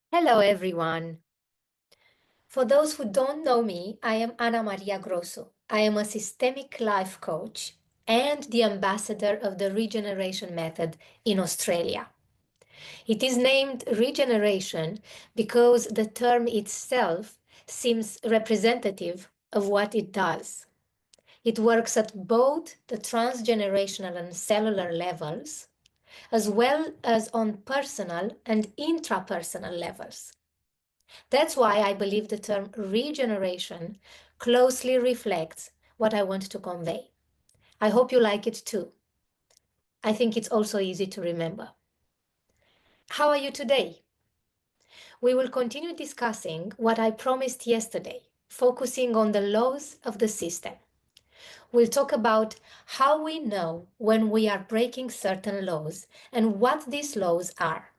Hello, everyone. For those who don't know me, I am Ana Maria Grosso. I am a systemic life coach and the ambassador of the regeneration method in Australia. It is named regeneration because the term itself seems representative of what it does. It works at both the transgenerational and cellular levels, as well as on personal and intrapersonal levels. That's why I believe the term regeneration closely reflects what I want to convey. I hope you like it too. I think it's also easy to remember. How are you today? We will continue discussing what I promised yesterday, focusing on the laws of the system. We'll talk about how we know when we are breaking certain laws and what these laws are.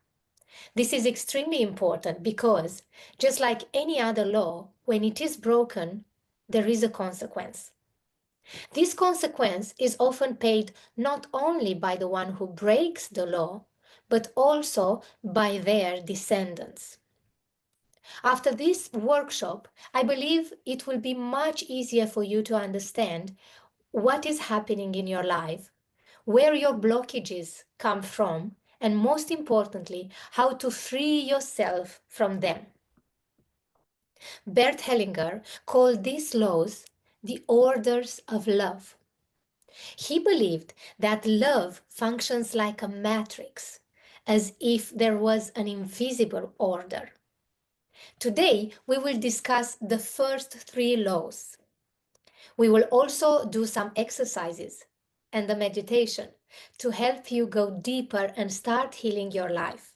This is extremely important because, just like any other law, when it is broken, there is a consequence. This consequence is often paid not only by the one who breaks the law, but also by their descendants. After this workshop, I believe it will be much easier for you to understand what is happening in your life, where your blockages come from, and most importantly, how to free yourself from them. Bert Hellinger called these laws the orders of love. He believed that love functions like a matrix, as if there was an invisible order. Today, we will discuss the first three laws. We will also do some exercises and the meditation to help you go deeper and start healing your life.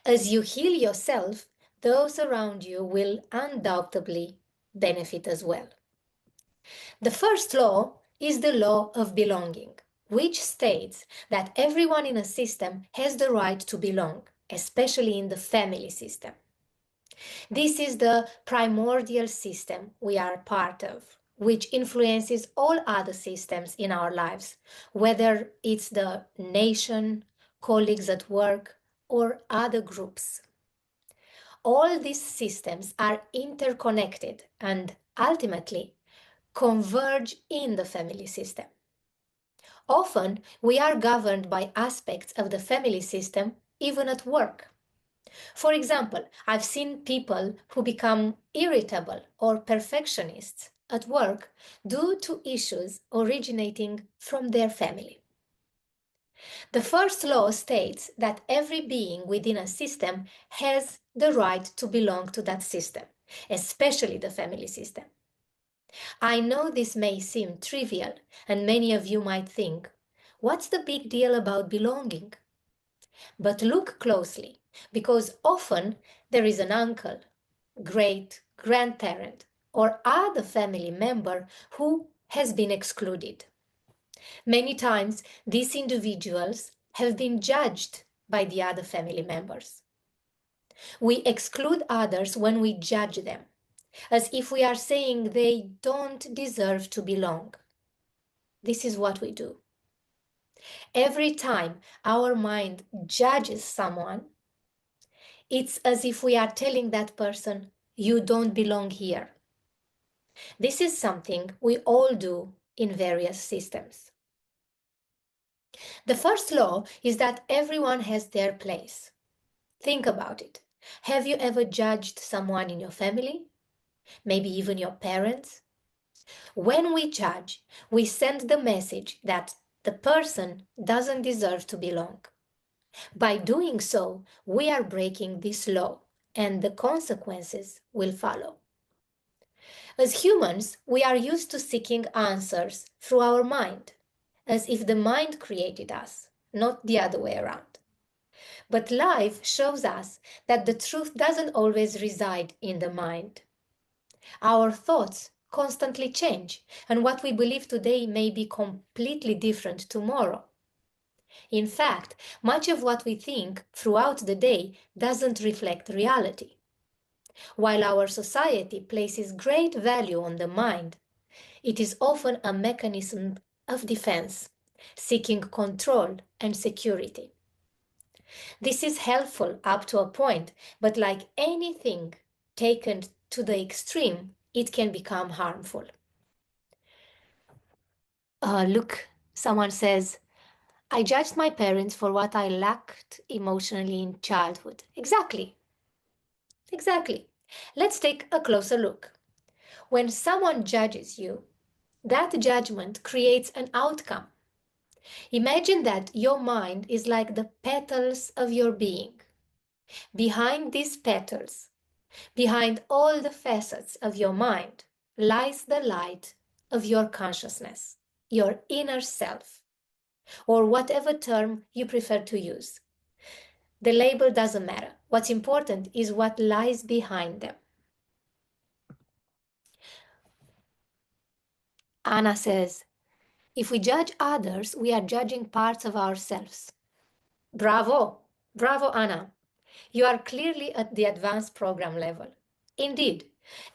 As you heal yourself, those around you will undoubtedly benefit as well. The first law is the law of belonging, which states that everyone in a system has the right to belong, especially in the family system. This is the primordial system we are part of, which influences all other systems in our lives, whether it's the nation, colleagues at work, or other groups. All these systems are interconnected and ultimately converge in the family system. Often, we are governed by aspects of the family system, even at work. For example, I've seen people who become irritable or perfectionists at work due to issues originating from their family. The first law states that every being within a system has the right to belong to that system, especially the family system. I know this may seem trivial, and many of you might think, what's the big deal about belonging? But look closely, because often there is an uncle, great grandparent, or other family member who has been excluded. Many times, these individuals have been judged by the other family members. We exclude others when we judge them, as if we are saying they don't deserve to belong. This is what we do. Every time our mind judges someone, it's as if we are telling that person, you don't belong here. This is something we all do in various systems. The first law is that everyone has their place. Think about it. Have you ever judged someone in your family? Maybe even your parents? When we judge, we send the message that the person doesn't deserve to belong. By doing so, we are breaking this law, and the consequences will follow. As humans, we are used to seeking answers through our mind, as if the mind created us, not the other way around. But life shows us that the truth doesn't always reside in the mind. Our thoughts constantly change, and what we believe today may be completely different tomorrow. In fact, much of what we think throughout the day doesn't reflect reality. While our society places great value on the mind, it is often a mechanism of defense, seeking control and security. This is helpful up to a point, but like anything taken to the extreme, it can become harmful. Look, someone says, I judged my parents for what I lacked emotionally in childhood. Exactly. Exactly. Let's take a closer look. When someone judges you, that judgment creates an outcome. Imagine that your mind is like the petals of your being. Behind these petals, behind all the facets of your mind, lies the light of your consciousness, your inner self, or whatever term you prefer to use. The label doesn't matter. What's important is what lies behind them. Anna says, if we judge others, we are judging parts of ourselves. Bravo! Bravo, Anna. You are clearly at the advanced program level. Indeed,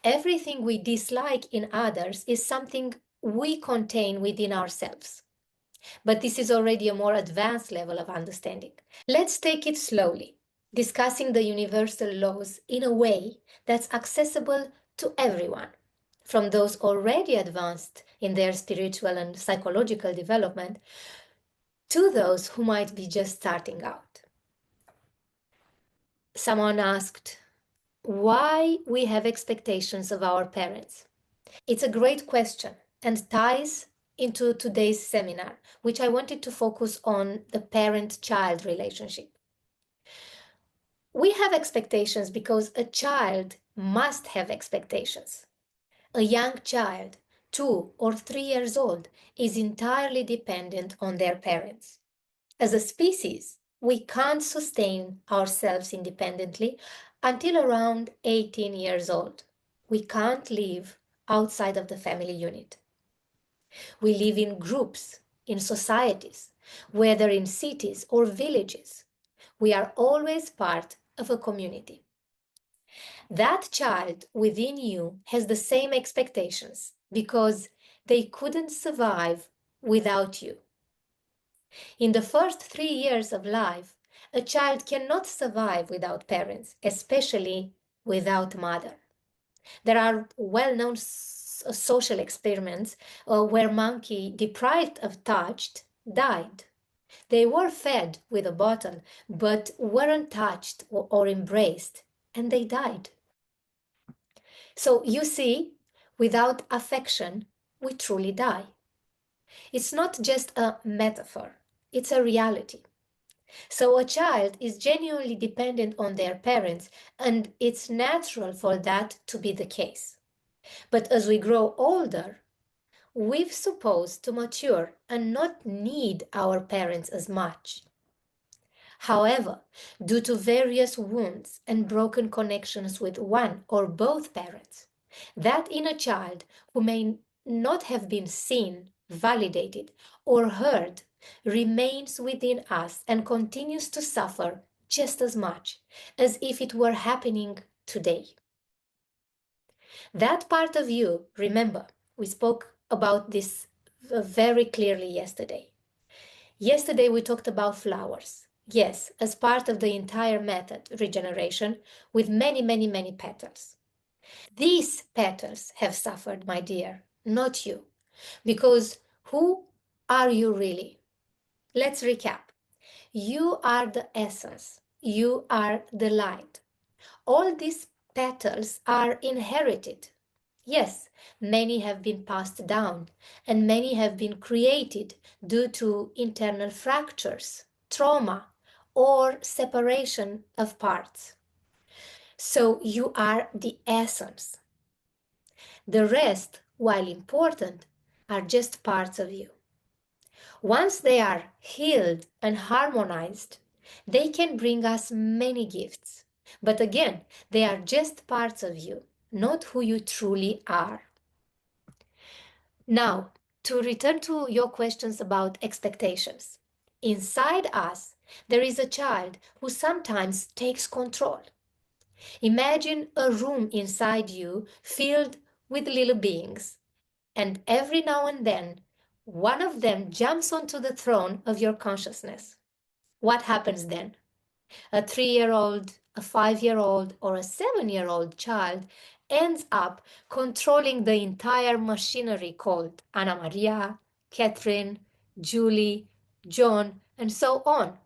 everything we dislike in others is something we contain within ourselves. But this is already a more advanced level of understanding. Let's take it slowly, discussing the universal laws in a way that's accessible to everyone, from those already advanced in their spiritual and psychological development to those who might be just starting out. Someone asked, why we have expectations of our parents? It's a great question and ties into today's seminar, which I wanted to focus on the parent-child relationship. We have expectations because a child must have expectations. A young child, 2 or 3 years old, is entirely dependent on their parents. As a species, we can't sustain ourselves independently until around 18 years old. We can't live outside of the family unit. We live in groups, in societies, whether in cities or villages. We are always part of a community. That child within you has the same expectations because they couldn't survive without you. In the first 3 years of life, a child cannot survive without parents, especially without mother. There are well-known social experiments where monkey deprived of touch died. They were fed with a bottle, but weren't touched or embraced, and they died. So you see, without affection, we truly die. It's not just a metaphor, it's a reality. So a child is genuinely dependent on their parents, and it's natural for that to be the case. But as we grow older, we're supposed to mature and not need our parents as much. However, due to various wounds and broken connections with one or both parents, that inner child who may not have been seen, validated, or heard remains within us and continues to suffer just as much as if it were happening today. That part of you, remember, we spoke about this very clearly yesterday. Yesterday we talked about flowers. Yes, as part of the entire method, regeneration, with many, many, many petals. These petals have suffered, my dear, not you. Because who are you really? Let's recap. You are the essence. You are the light. All these petals are inherited. Yes, many have been passed down, and many have been created due to internal fractures, trauma, or separation of parts. So you are the essence. The rest, while important, are just parts of you. Once they are healed and harmonized, they can bring us many gifts. But again, they are just parts of you, not who you truly are. Now, to return to your questions about expectations. Inside us, there is a child who sometimes takes control. Imagine a room inside you filled with little beings, and every now and then, one of them jumps onto the throne of your consciousness. What happens then? A 3-year-old, a 5-year-old, or a 7-year-old child ends up controlling the entire machinery called Anna Maria, Catherine, Julie, John, and so on.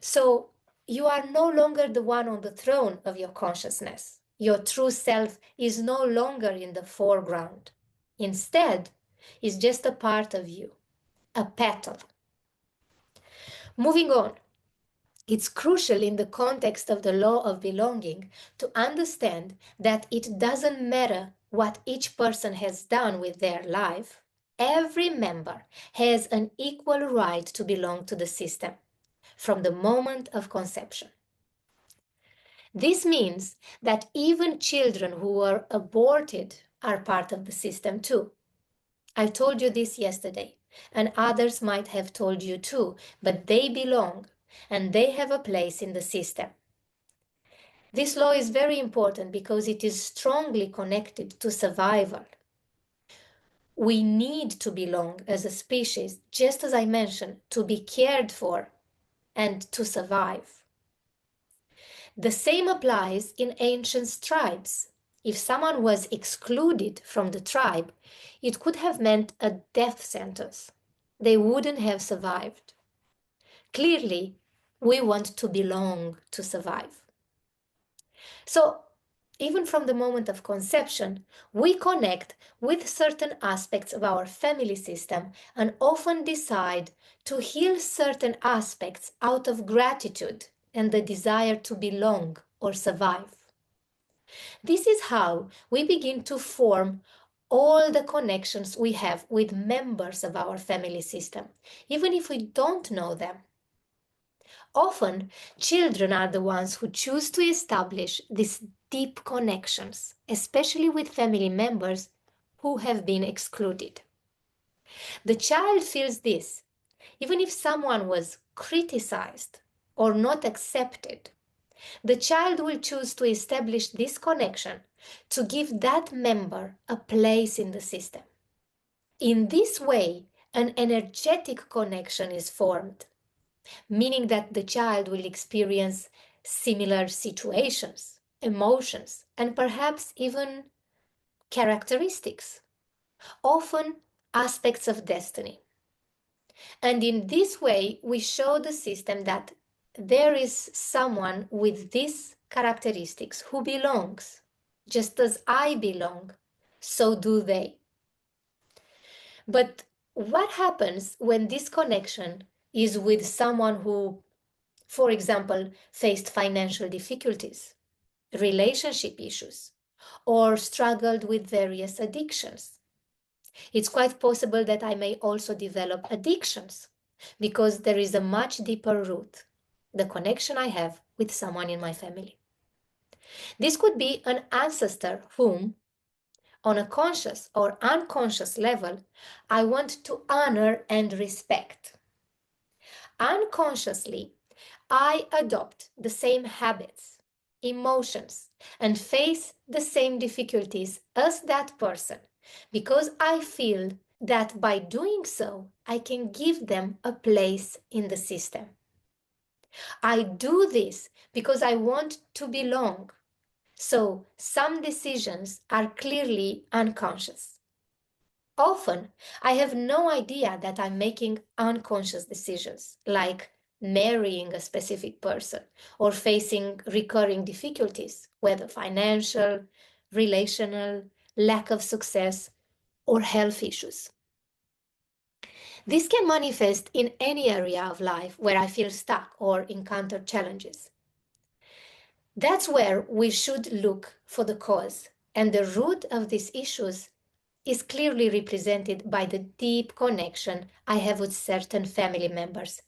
So you are no longer the one on the throne of your consciousness. Your true self is no longer in the foreground. Instead, it's just a part of you, a petal. Moving on, it's crucial in the context of the law of belonging to understand that it doesn't matter what each person has done with their life. Every member has an equal right to belong to the system from the moment of conception. This means that even children who were aborted are part of the system too. I told you this yesterday, and others might have told you too, but they belong and they have a place in the system. This law is very important because it is strongly connected to survival. We need to belong as a species, just as I mentioned, to be cared for and to survive. The same applies in ancient tribes. If someone was excluded from the tribe, it could have meant a death sentence. They wouldn't have survived. Clearly, we want to belong to survive. So, even from the moment of conception, we connect with certain aspects of our family system and often decide to heal certain aspects out of gratitude and the desire to belong or survive. This is how we begin to form all the connections we have with members of our family system, even if we don't know them. Often, children are the ones who choose to establish these deep connections, especially with family members who have been excluded. The child feels this, even if someone was criticized or not accepted. The child will choose to establish this connection to give that member a place in the system. In this way, an energetic connection is formed, meaning that the child will experience similar situations, emotions, and perhaps even characteristics, often aspects of destiny. And in this way, we show the system that there is someone with these characteristics who belongs. Just as I belong, so do they. But what happens when this connection is with someone who, for example, faced financial difficulties, relationship issues, or struggled with various addictions? It's quite possible that I may also develop addictions because there is a much deeper root, the connection I have with someone in my family. This could be an ancestor whom, on a conscious or unconscious level, I want to honor and respect. Unconsciously, I adopt the same habits, emotions, and face the same difficulties as that person because I feel that by doing so, I can give them a place in the system. I do this because I want to belong. So some decisions are clearly unconscious. Often, I have no idea that I'm making unconscious decisions, like marrying a specific person or facing recurring difficulties, whether financial, relational, lack of success, or health issues. This can manifest in any area of life where I feel stuck or encounter challenges. That's where we should look for the cause, and the root of these issues is clearly represented by the deep connection I have with certain family members,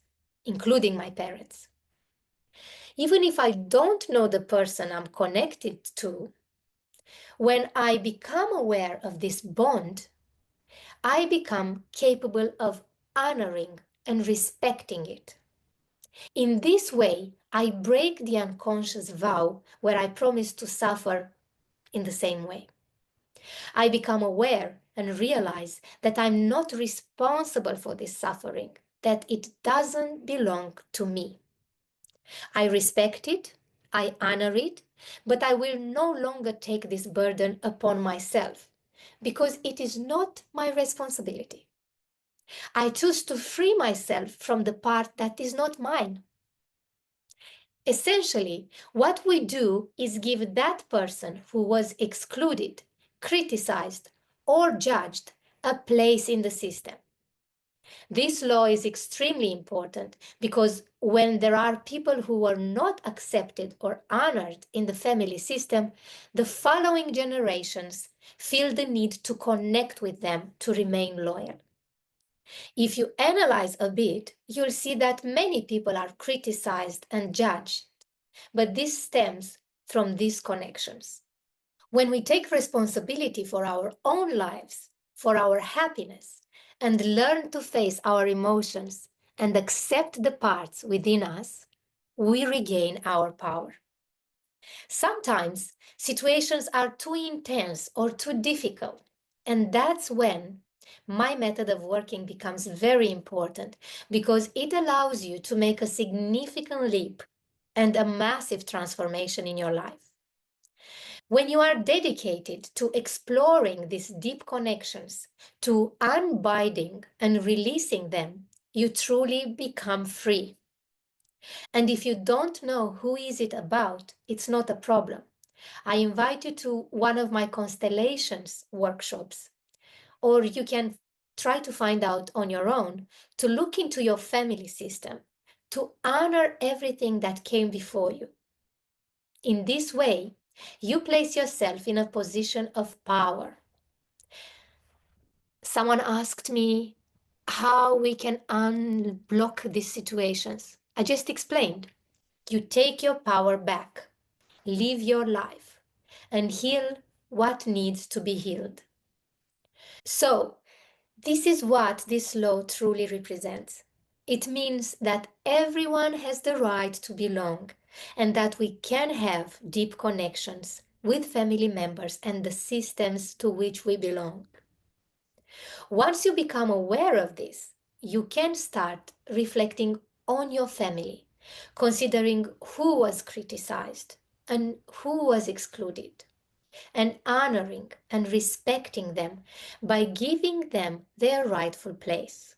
including my parents. Even if I don't know the person I'm connected to, when I become aware of this bond, I become capable of honoring and respecting it. In this way, I break the unconscious vow where I promise to suffer in the same way. I become aware and realize that I'm not responsible for this suffering, that it doesn't belong to me. I respect it, I honor it, but I will no longer take this burden upon myself because it is not my responsibility. I choose to free myself from the part that is not mine. Essentially, what we do is give that person who was excluded, criticized, or judged a place in the system. This law is extremely important because when there are people who are not accepted or honored in the family system, the following generations feel the need to connect with them to remain loyal. If you analyze a bit, you'll see that many people are criticized and judged, but this stems from these connections. When we take responsibility for our own lives, for our happiness, and learn to face our emotions and accept the parts within us, we regain our power. Sometimes situations are too intense or too difficult, and that's when my method of working becomes very important because it allows you to make a significant leap and a massive transformation in your life. When you are dedicated to exploring these deep connections, to unbinding and releasing them, you truly become free. And if you don't know who is it about, it's not a problem. I invite you to one of my constellations workshops, or you can try to find out on your own to look into your family system, to honor everything that came before you. In this way, you place yourself in a position of power. Someone asked me how we can unblock these situations. I just explained. You take your power back, live your life, and heal what needs to be healed. So, this is what this law truly represents. It means that everyone has the right to belong and that we can have deep connections with family members and the systems to which we belong. Once you become aware of this, you can start reflecting on your family, considering who was criticized and who was excluded, and honoring and respecting them by giving them their rightful place.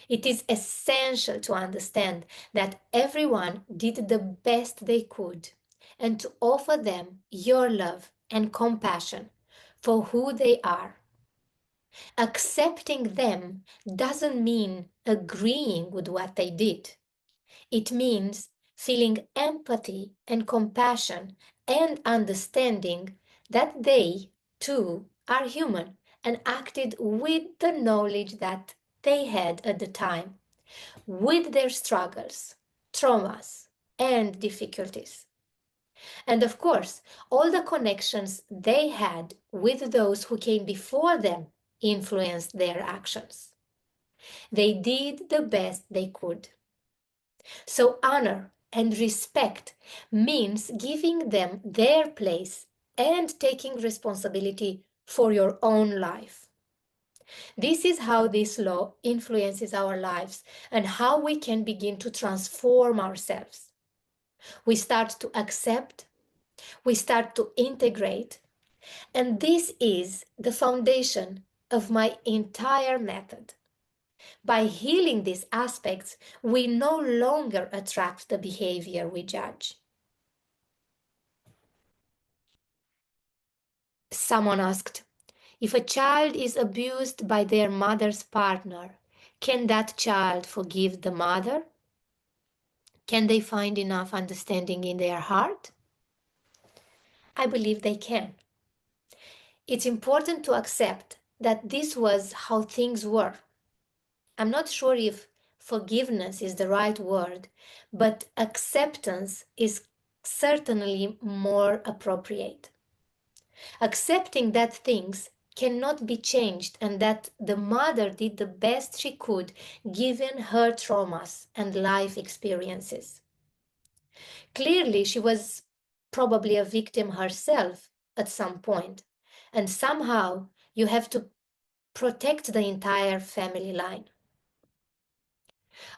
It is essential to understand that everyone did the best they could and to offer them your love and compassion for who they are. Accepting them doesn't mean agreeing with what they did. It means feeling empathy and compassion and understanding that they, too, are human and acted with the knowledge that they had at the time, with their struggles, traumas, and difficulties. And of course, all the connections they had with those who came before them influenced their actions. They did the best they could. So honor and respect means giving them their place and taking responsibility for your own life. This is how this law influences our lives and how we can begin to transform ourselves. We start to accept, we start to integrate, and this is the foundation of my entire method. By healing these aspects, we no longer attract the behavior we judge. Someone asked, if a child is abused by their mother's partner, can that child forgive the mother? Can they find enough understanding in their heart? I believe they can. It's important to accept that this was how things were. I'm not sure if forgiveness is the right word, but acceptance is certainly more appropriate. Accepting that things cannot be changed and that the mother did the best she could given her traumas and life experiences. Clearly, she was probably a victim herself at some point, and somehow you have to protect the entire family line.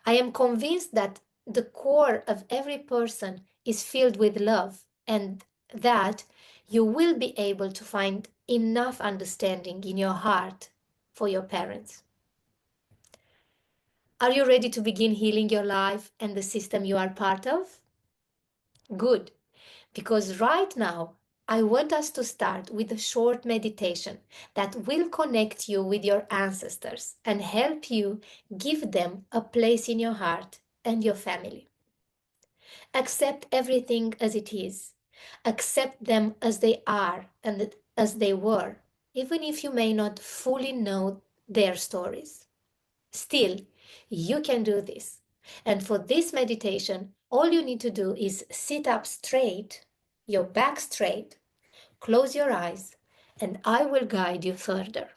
I am convinced that the core of every person is filled with love, and that you will be able to find enough understanding in your heart for your parents. Are you ready to begin healing your life and the system you are part of? Good, because right now I want us to start with a short meditation that will connect you with your ancestors and help you give them a place in your heart and your family. Accept everything as it is. Accept them as they are and as they were, even if you may not fully know their stories. Still, you can do this. And for this meditation, all you need to do is sit up straight, your back straight, close your eyes, and I will guide you further.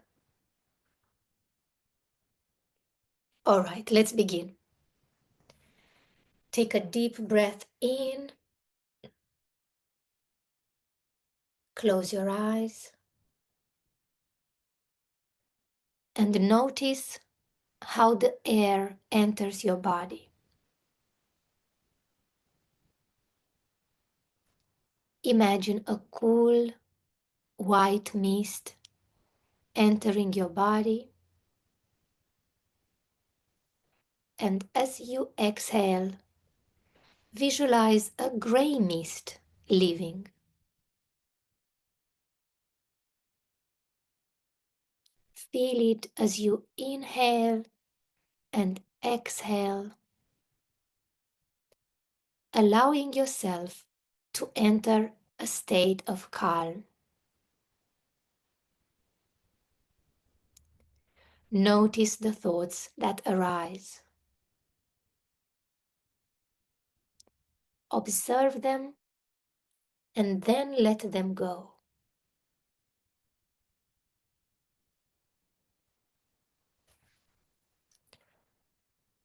All right, let's begin. Take a deep breath in, close your eyes, and notice how the air enters your body. Imagine a cool, white mist entering your body, and as you exhale, visualize a gray mist leaving. Feel it as you inhale and exhale, allowing yourself to enter a state of calm. Notice the thoughts that arise. Observe them and then let them go.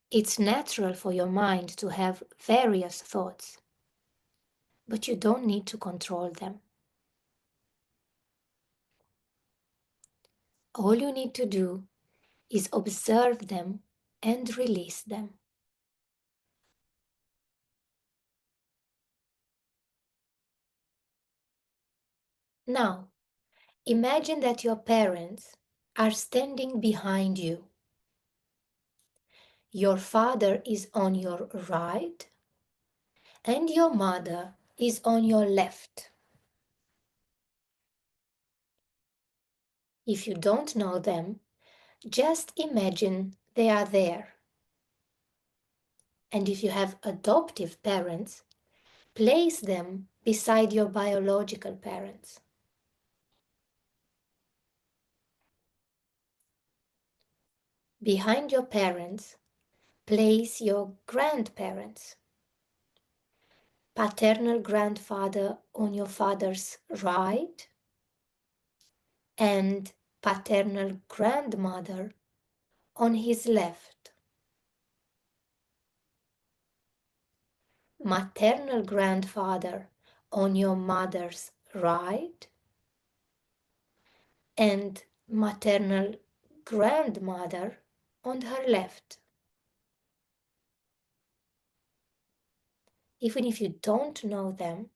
It's natural for your mind to have various thoughts, but you don't need to control them. All you need to do is observe them and release them. Now, imagine that your parents are standing behind you. Your father is on your right and your mother is on your left. If you don't know them, just imagine they are there. And if you have adoptive parents, place them beside your biological parents. Behind your parents, place your grandparents. Paternal grandfather on your father's right and paternal grandmother on his left. Maternal grandfather on your mother's right and maternal grandmother on her left. Even if you don't know them,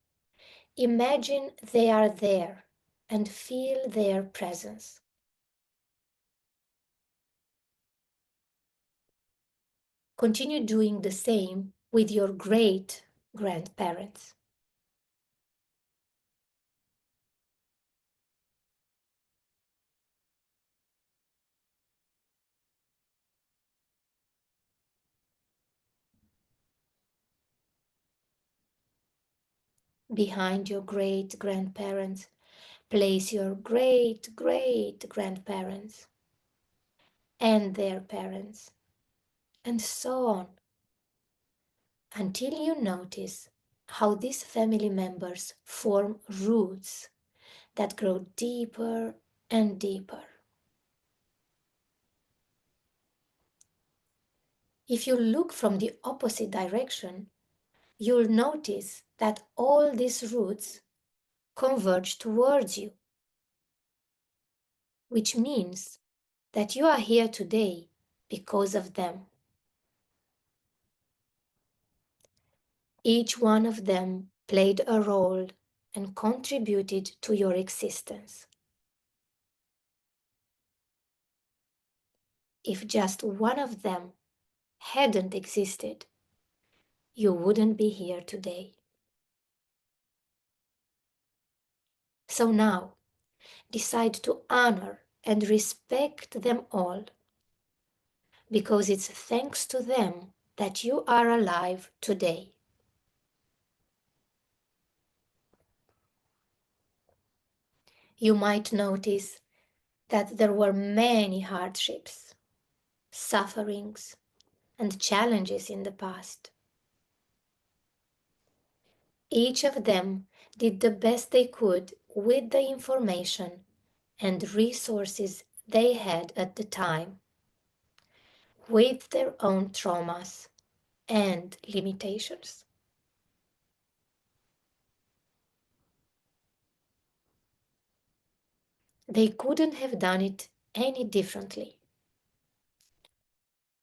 imagine they are there and feel their presence. Continue doing the same with your great grandparents. Behind your great grandparents, place your great great grandparents and their parents, and so on, until you notice how these family members form roots that grow deeper and deeper. If you look from the opposite direction, you'll notice that all these roots converge towards you, which means that you are here today because of them. Each one of them played a role and contributed to your existence. If just one of them hadn't existed, you wouldn't be here today. So now, decide to honor and respect them all, because it's thanks to them that you are alive today. You might notice that there were many hardships, sufferings, and challenges in the past. Each of them did the best they could with the information and resources they had at the time, with their own traumas and limitations. They couldn't have done it any differently.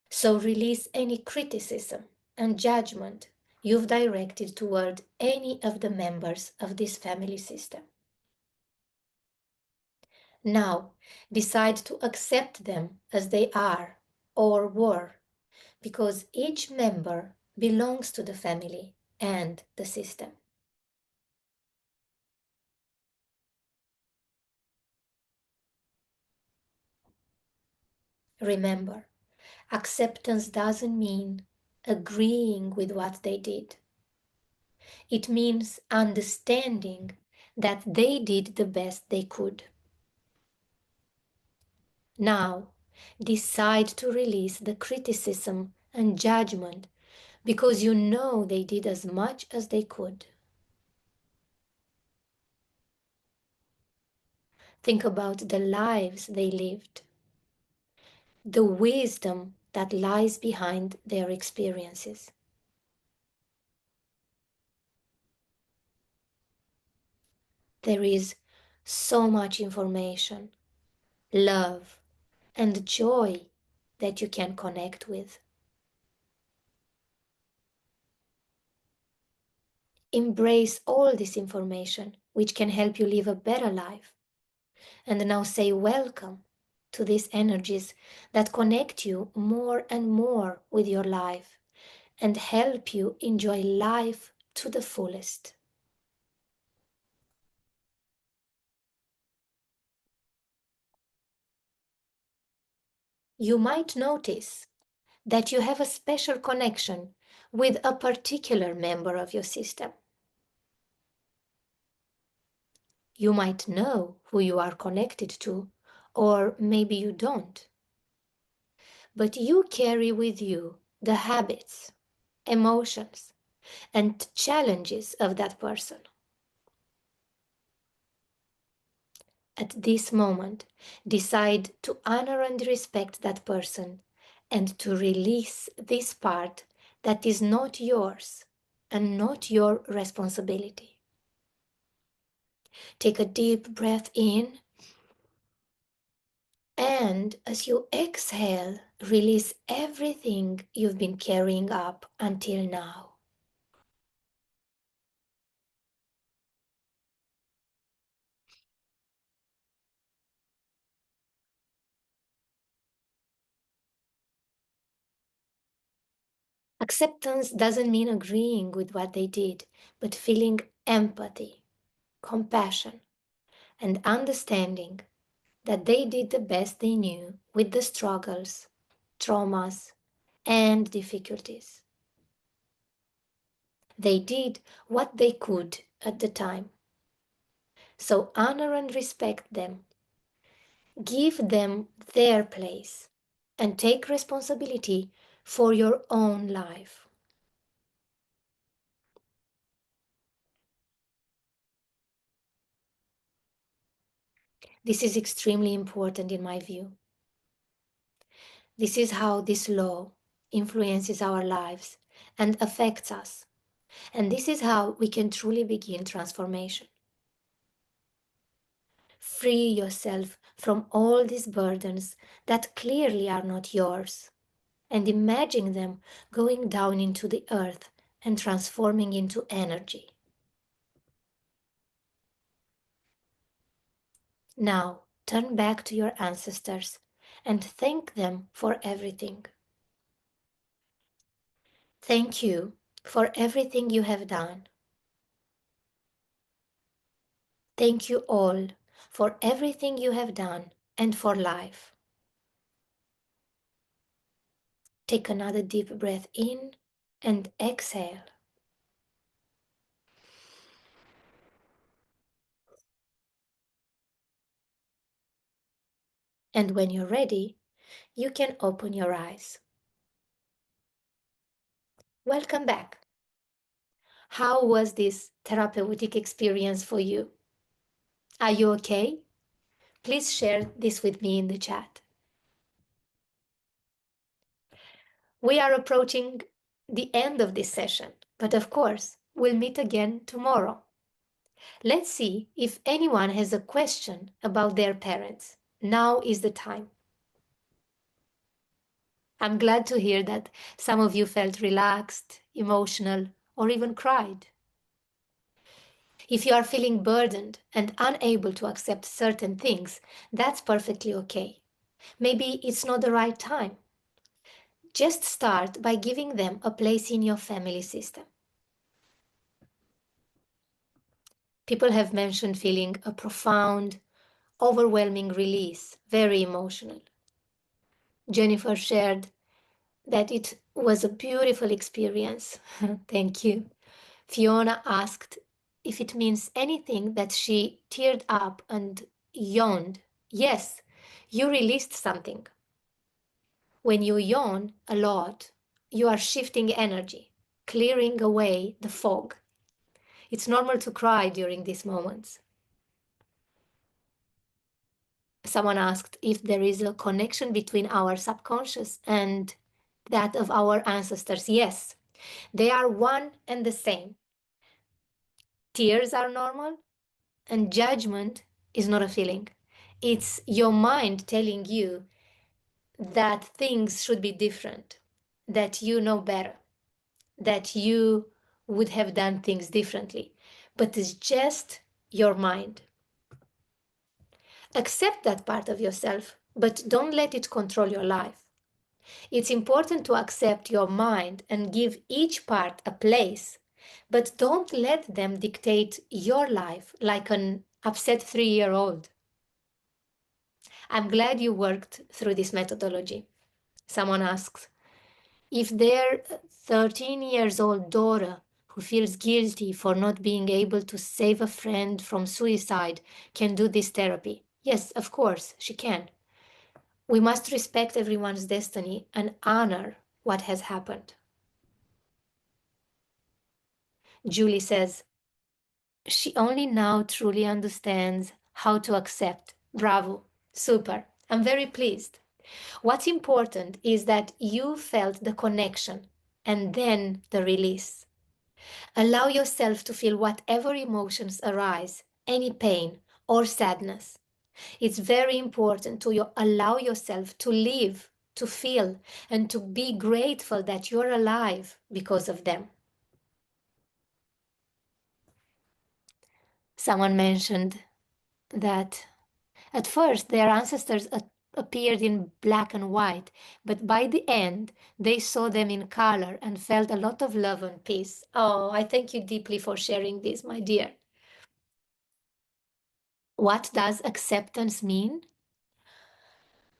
So release any criticism and judgment you've directed toward any of the members of this family system. Now, decide to accept them as they are or were, because each member belongs to the family and the system. Remember, acceptance doesn't mean agreeing with what they did. It means understanding that they did the best they could. Now, decide to release the criticism and judgment because you know they did as much as they could. Think about the lives they lived, the wisdom that lies behind their experiences. There is so much information, love, and joy that you can connect with. Embrace all this information, which can help you live a better life. And now say welcome to these energies that connect you more and more with your life and help you enjoy life to the fullest. You might notice that you have a special connection with a particular member of your system. You might know who you are connected to, or maybe you don't. But you carry with you the habits, emotions, and challenges of that person. At this moment, decide to honor and respect that person and to release this part that is not yours and not your responsibility. Take a deep breath in, and as you exhale, release everything you've been carrying up until now. Acceptance doesn't mean agreeing with what they did, but feeling empathy, compassion, and understanding that they did the best they knew with the struggles, traumas, and difficulties. They did what they could at the time. So honor and respect them. Give them their place and take responsibility for your own life. This is extremely important in my view. This is how this law influences our lives and affects us. And this is how we can truly begin transformation. Free yourself from all these burdens that clearly are not yours and imagine them going down into the earth and transforming into energy. Now, turn back to your ancestors and thank them for everything. Thank you for everything you have done. Thank you all for everything you have done and for life. Take another deep breath in and exhale. And when you're ready, you can open your eyes. Welcome back. How was this therapeutic experience for you? Are you okay? Please share this with me in the chat. We are approaching the end of this session, but of course, we'll meet again tomorrow. Let's see if anyone has a question about their parents. Now is the time. I'm glad to hear that some of you felt relaxed, emotional, or even cried. If you are feeling burdened and unable to accept certain things, that's perfectly okay. Maybe it's not the right time. Just start by giving them a place in your family system. People have mentioned feeling a profound, overwhelming release, very emotional. Jennifer shared that it was a beautiful experience. Thank you. Fiona asked if it means anything that she teared up and yawned. Yes, you released something. When you yawn a lot, you are shifting energy, clearing away the fog. It's normal to cry during these moments. Someone asked if there is a connection between our subconscious and that of our ancestors. Yes, they are one and the same. Tears are normal, and judgment is not a feeling. It's your mind telling you that things should be different, that you know better, that you would have done things differently. But it's just your mind. Accept that part of yourself, but don't let it control your life. It's important to accept your mind and give each part a place, but don't let them dictate your life like an upset 3-year-old. I'm glad you worked through this methodology. Someone asks if their 13 years old daughter who feels guilty for not being able to save a friend from suicide can do this therapy. Yes, of course, she can. We must respect everyone's destiny and honor what has happened. Julie says, she only now truly understands how to accept. Bravo. Super. I'm very pleased. What's important is that you felt the connection and then the release. Allow yourself to feel whatever emotions arise, any pain or sadness. It's very important to allow yourself to live, to feel, and to be grateful that you're alive because of them. Someone mentioned that at first their ancestors appeared in black and white, but by the end they saw them in color and felt a lot of love and peace. Oh, I thank you deeply for sharing this, my dear. What does acceptance mean?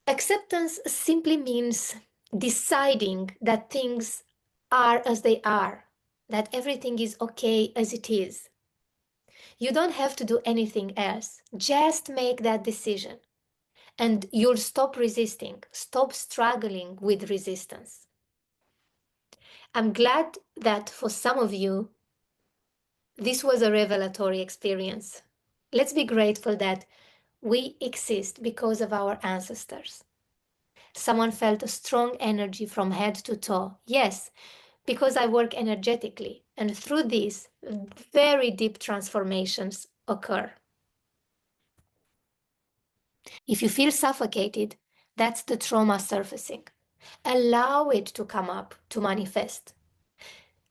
Acceptance simply means deciding that things are as they are, that everything is okay as it is. You don't have to do anything else. Just make that decision and you'll stop resisting, stop struggling with resistance. I'm glad that for some of you, this was a revelatory experience. Let's be grateful that we exist because of our ancestors. Someone felt a strong energy from head to toe. Yes, because I work energetically, and through this, very deep transformations occur. If you feel suffocated, that's the trauma surfacing. Allow it to come up, to manifest.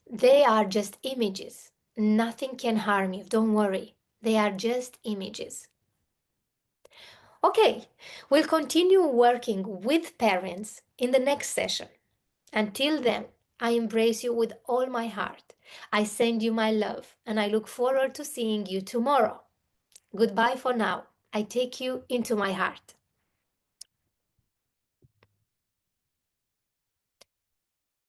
They are just images. Nothing can harm you. Don't worry. They are just images. Okay, we'll continue working with parents in the next session. Until then, I embrace you with all my heart. I send you my love, and I look forward to seeing you tomorrow. Goodbye for now. I take you into my heart.